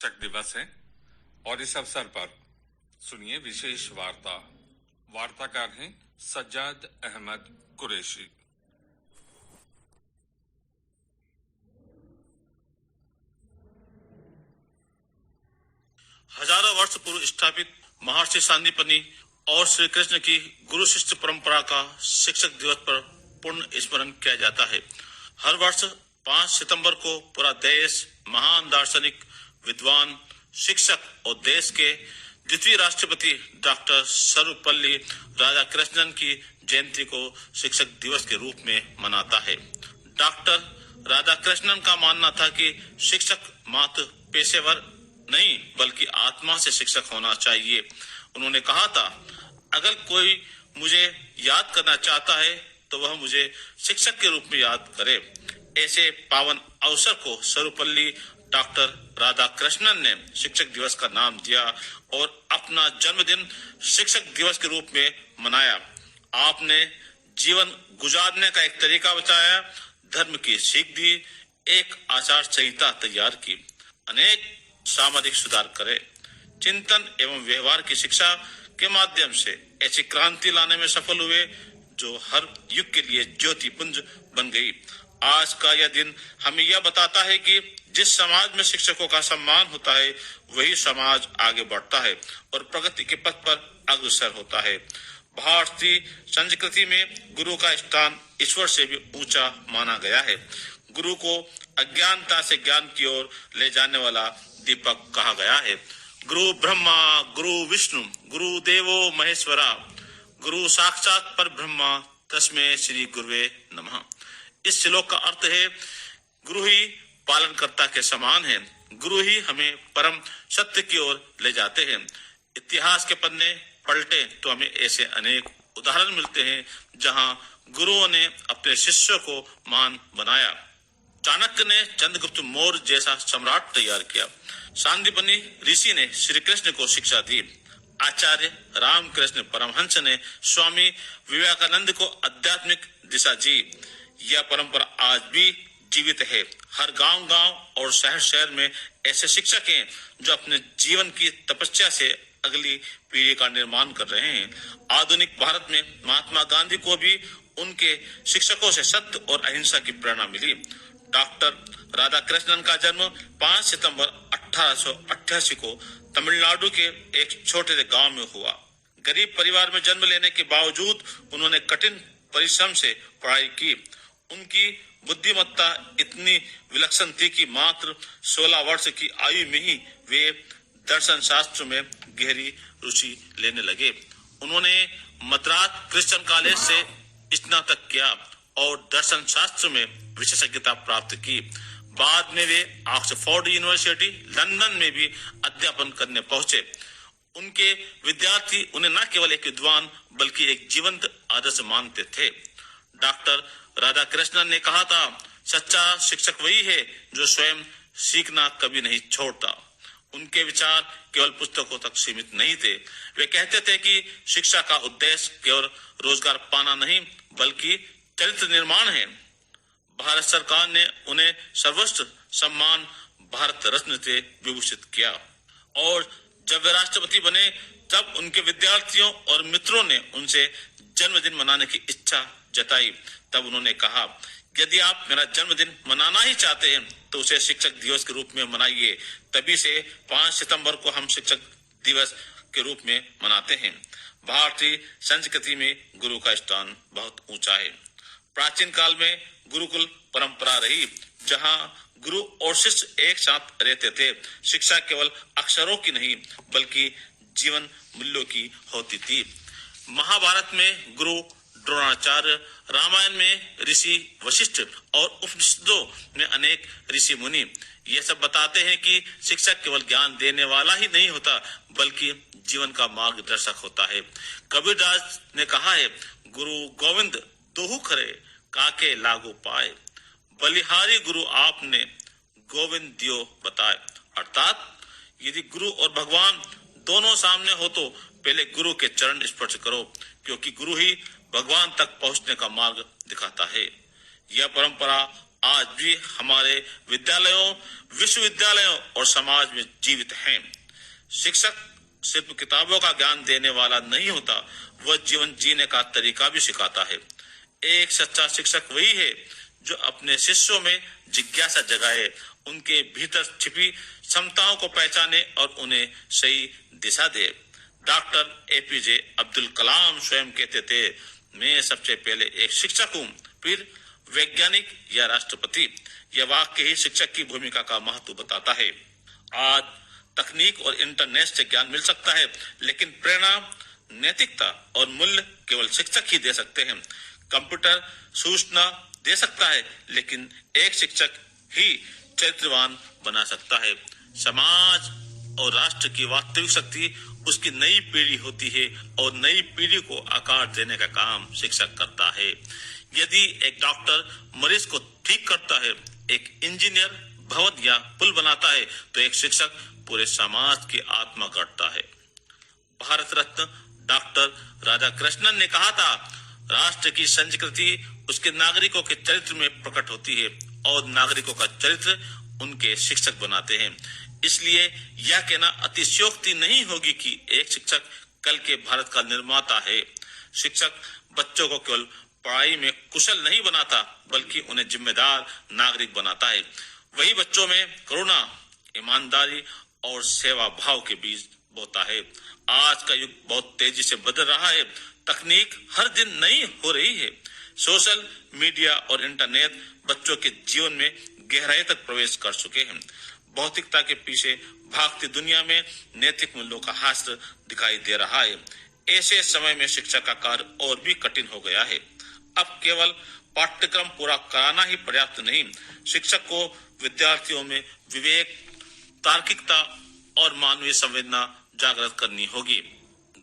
शिक्षक दिवस है और इस अवसर पर सुनिए विशेष वार्ता। वार्ताकार हैं सज्जाद अहमद कुरैशी। हजारों वर्ष पूर्व स्थापित महर्षि सांदीपनि और श्री कृष्ण की गुरु शिष्य परंपरा का शिक्षक दिवस पर पूर्ण स्मरण किया जाता है। हर वर्ष 5 सितंबर को पूरा देश महान दार्शनिक, विद्वान, शिक्षक और देश के द्वितीय राष्ट्रपति डॉक्टर सर्वपल्ली राधाकृष्णन की जयंती को शिक्षक दिवस के रूप में मनाता है। डॉक्टर राधाकृष्णन का मानना था कि शिक्षक मात्र पेशेवर नहीं बल्कि आत्मा से शिक्षक होना चाहिए। उन्होंने कहा था, अगर कोई मुझे याद करना चाहता है तो वह मुझे शिक्षक के रूप में याद करे। ऐसे पावन अवसर को सर्वपल्ली डॉक्टर राधाकृष्णन ने शिक्षक दिवस का नाम दिया और अपना जन्मदिन शिक्षक दिवस के रूप में मनाया। आपने जीवन गुजारने का एक तरीका बताया, धर्म की सीख दी, एक आचार संहिता तैयार की, अनेक सामाजिक सुधार करे, चिंतन एवं व्यवहार की शिक्षा के माध्यम से ऐसी क्रांति लाने में सफल हुए जो हर युग के लिए ज्योति पुंज बन गई। आज का यह दिन हमें यह बताता है कि जिस समाज में शिक्षकों का सम्मान होता है वही समाज आगे बढ़ता है और प्रगति के पथ पर अग्रसर होता है। भारतीय संस्कृति में गुरु का स्थान ईश्वर से भी ऊंचा माना गया है। गुरु को अज्ञानता से ज्ञान की ओर ले जाने वाला दीपक कहा गया है। गुरु ब्रह्मा गुरु विष्णु गुरु देवो महेश्वरा गुरु साक्षात पर ब्रह्मा तस्मै श्री गुरुवे नमः। इस श्लोक का अर्थ है, गुरु ही पालनकर्ता के समान है, गुरु ही हमें परम सत्य की ओर ले जाते हैं। इतिहास के पन्ने पलटे तो हमें ऐसे अनेक उदाहरण मिलते हैं जहां गुरुओं ने अपने शिष्यों को महान बनाया। चाणक्य ने चंद्रगुप्त मौर्य जैसा सम्राट तैयार किया। सांदीपनि ऋषि ने श्री कृष्ण को शिक्षा दी। आचार्य रामकृष्ण परमहंस ने स्वामी विवेकानंद को आध्यात्मिक दिशा दी। यह परंपरा आज भी जीवित है। हर गांव-गांव और शहर-शहर में ऐसे शिक्षक हैं जो अपने जीवन की तपस्या से अगली पीढ़ी का निर्माण कर रहे हैं। आधुनिक भारत में महात्मा गांधी को भी उनके शिक्षकों से सत्य और अहिंसा की प्रेरणा मिली। डॉक्टर राधाकृष्णन का जन्म 5 सितंबर 1888 को तमिलनाडु के एक छोटे से गांव में हुआ। गरीब परिवार में जन्म लेने के बावजूद उन्होंने कठिन परिश्रम से पढ़ाई की। उनकी बुद्धिमत्ता इतनी विलक्षण थी कि मात्र 16 वर्ष की आयु में ही वे दर्शन शास्त्र में गहरी रुचि लेने लगे। उन्होंने मद्रास क्रिश्चियन कॉलेज से स्नातक किया और दर्शन शास्त्र में विशेषज्ञता प्राप्त की। बाद में वे ऑक्सफोर्ड यूनिवर्सिटी लंदन में भी अध्यापन करने पहुंचे। उनके विद्यार्थी उन्हें न केवल एक विद्वान बल्कि एक जीवंत आदर्श मानते थे। डॉक्टर राधाकृष्णन ने कहा था, सच्चा शिक्षक वही है जो स्वयं सीखना कभी नहीं छोड़ता। उनके विचार केवल पुस्तकों तक सीमित नहीं थे। वे कहते थे कि शिक्षा का उद्देश्य केवल रोजगार पाना नहीं बल्कि चरित्र निर्माण है। भारत सरकार ने उन्हें सर्वोच्च सम्मान भारत रत्न से विभूषित किया और जब वे राष्ट्रपति बने तब उनके विद्यार्थियों और मित्रों ने उनसे जन्मदिन मनाने की इच्छा जताई। तब उन्होंने कहा, यदि आप मेरा जन्मदिन मनाना ही चाहते हैं तो उसे शिक्षक दिवस के रूप में मनाइए। तभी से 5 सितंबर को हम शिक्षक दिवस के रूप में मनाते हैं। भारतीय संस्कृति में गुरु का स्थान बहुत ऊंचा है। प्राचीन काल में गुरुकुल परंपरा रही जहां गुरु और शिष्य एक साथ रहते थे। शिक्षा केवल अक्षरों की नहीं बल्कि जीवन मूल्यों की होती थी। महाभारत में गुरु द्रोणाचार्य, रामायण में ऋषि वशिष्ठ और उपनिषदों में अनेक ऋषि मुनि। ये सब बताते हैं कि शिक्षक केवल ज्ञान देने वाला ही नहीं होता बल्कि जीवन का मार्गदर्शक होता है। कबीरदास ने कहा है, गुरु गोविंद दोहु खरे काके लागू पाए, बलिहारी गुरु आपने गोविंद दियो बताए। अर्थात यदि गुरु और भगवान दोनों सामने हो तो पहले गुरु के चरण स्पर्श करो, क्योंकि गुरु ही भगवान तक पहुंचने का मार्ग दिखाता है। यह परंपरा आज भी हमारे विद्यालयों, विश्वविद्यालयों और समाज में जीवित हैं। शिक्षक सिर्फ किताबों का ज्ञान देने वाला नहीं होता, वह जीवन जीने का तरीका भी सिखाता है। एक सच्चा शिक्षक वही है जो अपने शिष्यों में जिज्ञासा जगाए, उनके भीतर छिपी क्षमताओं को पहचाने और उन्हें सही दिशा दे। डॉक्टर एपीजे अब्दुल कलाम स्वयं कहते थे, मैं सबसे पहले एक शिक्षक हूँ, फिर वैज्ञानिक या राष्ट्रपति। यह वाक्य ही शिक्षक की भूमिका का महत्व बताता है। आज तकनीक और इंटरनेट से ज्ञान मिल सकता है, लेकिन प्रेरणा, नैतिकता और मूल्य केवल शिक्षक ही दे सकते हैं। कंप्यूटर सूचना दे सकता है, लेकिन एक शिक्षक ही चरित्रवान बना सकता है। समाज और राष्ट्र की वास्तविक शक्ति उसकी नई पीढ़ी होती है और नई पीढ़ी को आकार देने का काम शिक्षक करता है। यदि एक डॉक्टर मरीज को ठीक करता है, एक इंजीनियर भवन या पुल बनाता है, तो एक शिक्षक पूरे समाज की आत्मा गढ़ता है। भारत रत्न डॉक्टर राधाकृष्णन ने कहा था, राष्ट्र की संस्कृति उसके नागरिकों के चरित्र में प्रकट होती है और नागरिकों का चरित्र उनके शिक्षक बनाते हैं। इसलिए यह कहना अतिशयोक्ति नहीं होगी कि एक शिक्षक कल के भारत का निर्माता है। शिक्षक बच्चों को केवल पढ़ाई में कुशल नहीं बनाता, बल्कि उन्हें जिम्मेदार नागरिक बनाता है। वही बच्चों में करुणा, ईमानदारी और सेवा भाव के बीज बोता है। आज का युग बहुत तेजी से बदल रहा है। तकनीक हर दिन नई हो रही है। सोशल मीडिया और इंटरनेट बच्चों के जीवन में गहराई तक प्रवेश कर चुके हैं। भौतिकता के पीछे भागती दुनिया में नैतिक मूल्यों का हास्य दिखाई दे रहा है। ऐसे समय में शिक्षा का कार्य और भी कठिन हो गया है। अब केवल पाठ्यक्रम पूरा कराना ही पर्याप्त नहीं, शिक्षक को विद्यार्थियों में विवेक, तार्किकता और मानवीय संवेदना जागृत करनी होगी।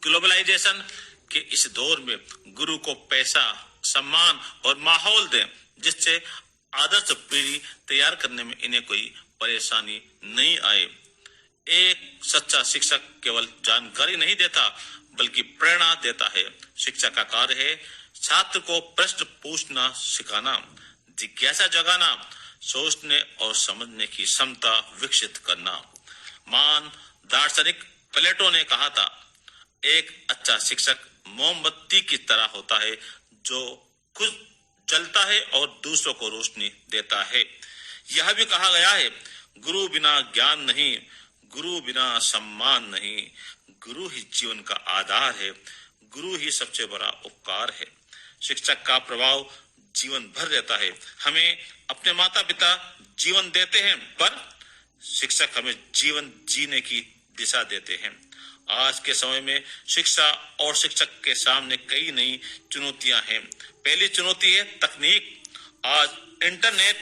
ग्लोबलाइजेशन के इस दौर में गुरु को पैसा, सम्मान और माहौल दें, जिससे आदर्श पीढ़ी तैयार करने में इन्हें कोई परेशानी नहीं आए। एक सच्चा शिक्षक केवल जानकारी नहीं देता, बल्कि प्रेरणा देता है। शिक्षा का कार्य है छात्र को प्रश्न पूछना सिखाना, जिज्ञासा जगाना, सोचने और समझने की क्षमता विकसित करना। महान दार्शनिक प्लेटो ने कहा था, एक अच्छा शिक्षक मोमबत्ती की तरह होता है जो खुद जलता है और दूसरों को रोशनी देता है। यह भी कहा गया है, गुरु बिना ज्ञान नहीं, गुरु बिना सम्मान नहीं, गुरु ही जीवन का आधार है, गुरु ही सबसे बड़ा उपकार है। शिक्षक का प्रभाव जीवन भर रहता है। हमें अपने माता पिता जीवन देते हैं, पर शिक्षक हमें जीवन जीने की दिशा देते हैं। आज के समय में शिक्षा और शिक्षक के सामने कई नई चुनौतियां हैं। पहली चुनौती है तकनीक। आज इंटरनेट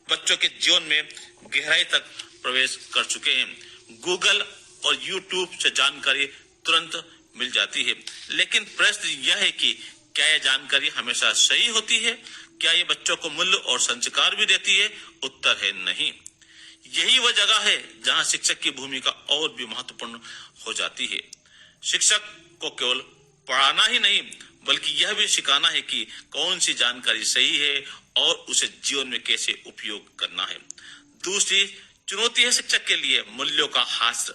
बच्चों के जीवन में गहराई तक प्रवेश कर चुके हैं। गूगल और यूट्यूब से जानकारी तुरंत मिल जाती है, लेकिन प्रश्न यह है कि क्या यह जानकारी हमेशा सही होती है? क्या ये बच्चों को मूल्य और संस्कार भी देती है? उत्तर है नहीं। यही वह जगह है जहां शिक्षक की भूमिका और भी महत्वपूर्ण हो जाती है। शिक्षक को केवल पढ़ाना ही नहीं, बल्कि यह भी सिखाना है कि कौन सी जानकारी सही है और उसे जीवन में कैसे उपयोग करना है। दूसरी चुनौती है शिक्षक के लिए मूल्यों का हास्य।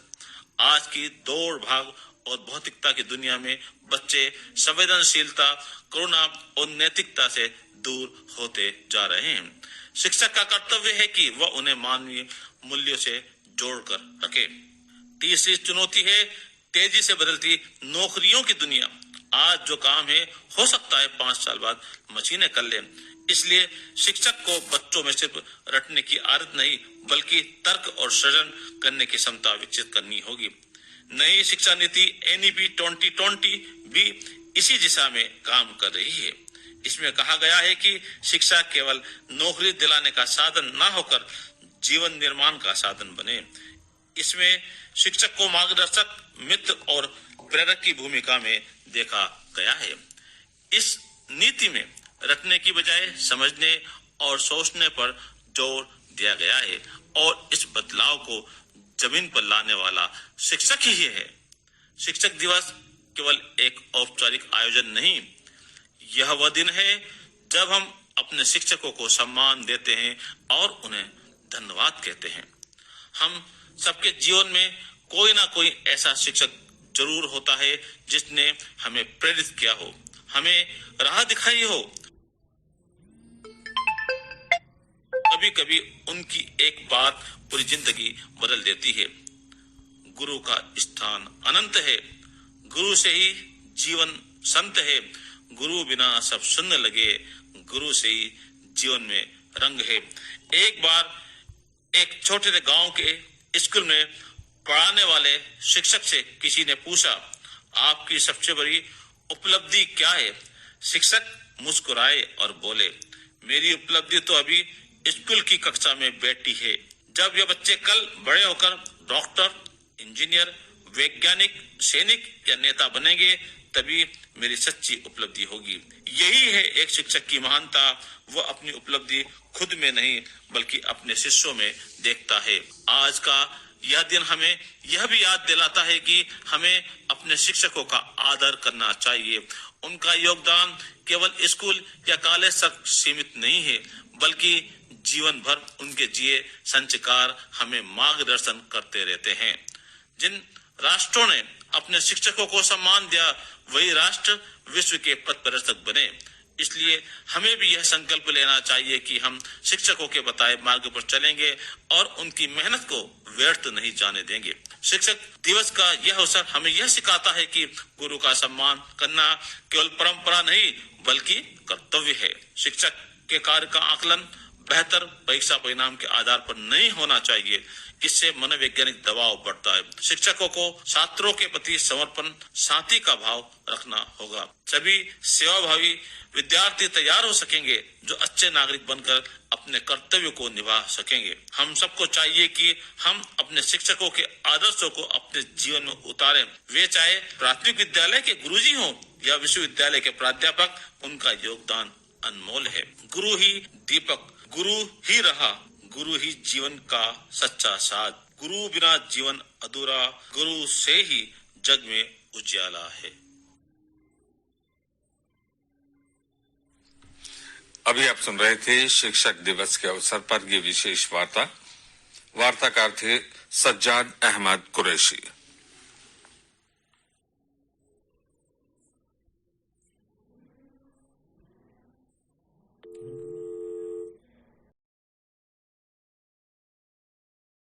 आज की दौड़ भाग और भौतिकता की दुनिया में बच्चे संवेदनशीलता, करुणा और नैतिकता से दूर होते जा रहे हैं। शिक्षक का कर्तव्य है कि वह उन्हें मानवीय मूल्यों से जोड़कर रखे। तीसरी चुनौती है तेजी से बदलती नौकरियों की दुनिया। आज जो काम है हो सकता है 5 साल बाद मशीनें कर लें। इसलिए शिक्षक को बच्चों में सिर्फ रटने की आदत नहीं, बल्कि तर्क और सृजन करने की क्षमता विकसित करनी होगी। नई शिक्षा नीति NEP 2020 भी इसी दिशा में काम कर रही है। इसमें कहा गया है कि शिक्षा केवल नौकरी दिलाने का साधन ना होकर जीवन निर्माण का साधन बने। इसमें शिक्षक को मार्गदर्शक, मित्र और प्रेरक की भूमिका में देखा गया है। इस नीति में रटने की बजाय समझने और सोचने पर जोर दिया गया है और इस बदलाव को जमीन पर लाने वाला शिक्षक ही है। शिक्षक दिवस केवल एक औपचारिक आयोजन नहीं, यह वह दिन है जब हम अपने शिक्षकों को सम्मान देते हैं और उन्हें धन्यवाद कहते हैं। हम सबके जीवन में कोई ना कोई ऐसा शिक्षक जरूर होता है जिसने हमें प्रेरित किया हो, हमें राह दिखाई हो। कभी कभी उनकी एक बात पूरी जिंदगी बदल देती है। गुरु का स्थान अनंत है, गुरु से ही जीवन संत है, गुरु बिना सब शून्य लगे, गुरु से ही जीवन में रंग है। एक बार एक छोटे से गांव के स्कूल में पढ़ाने वाले शिक्षक से किसी ने पूछा, आपकी सबसे बड़ी उपलब्धि क्या है? शिक्षक मुस्कुराए और बोले, मेरी उपलब्धि तो अभी स्कूल की कक्षा में बैठी है। जब ये बच्चे कल बड़े होकर डॉक्टर, इंजीनियर, वैज्ञानिक, सैनिक या नेता बनेंगे, तभी मेरी सच्ची उपलब्धि होगी। यही है एक शिक्षक की महानता। वो अपनी उपलब्धि खुद में नहीं बल्कि अपने शिष्यों में देखता है। आज का यह दिन हमें यह भी याद दिलाता है कि हमें अपने शिक्षकों का आदर करना चाहिए। उनका योगदान केवल स्कूल या कॉलेज तक सीमित नहीं है, बल्कि जीवन भर उनके जिए संस्कार हमें मार्गदर्शन करते रहते हैं। जिन राष्ट्रों ने अपने शिक्षकों को सम्मान दिया, वही राष्ट्र विश्व के पथ प्रदर्शक बने। इसलिए हमें भी यह संकल्प लेना चाहिए कि हम शिक्षकों के बताए मार्ग पर चलेंगे और उनकी मेहनत को व्यर्थ नहीं जाने देंगे। शिक्षक दिवस का यह अवसर हमें यह सिखाता है कि गुरु का सम्मान करना केवल परंपरा नहीं बल्कि कर्तव्य है। शिक्षक के कार्य का आकलन बेहतर परीक्षा परिणाम के आधार पर नहीं होना चाहिए, इससे मनोवैज्ञानिक दबाव बढ़ता है। शिक्षकों को छात्रों के प्रति समर्पण, शांति का भाव रखना होगा। सभी सेवाभावी विद्यार्थी तैयार हो सकेंगे जो अच्छे नागरिक बनकर अपने कर्तव्य को निभा सकेंगे। हम सबको चाहिए कि हम अपने शिक्षकों के आदर्शों को अपने जीवन में उतारें। वे चाहे प्राथमिक विद्यालय के गुरुजी हों या विश्वविद्यालय के प्राध्यापक, उनका योगदान अनमोल है। गुरु ही दीपक, गुरु ही रहा, गुरु ही जीवन का सच्चा साथ। गुरु बिना जीवन अधूरा, गुरु से ही जग में उजाला है। अभी आप सुन रहे थे शिक्षक दिवस के अवसर पर ये विशेष वार्ता। वार्ताकार थे सज्जाद अहमद कुरैशी।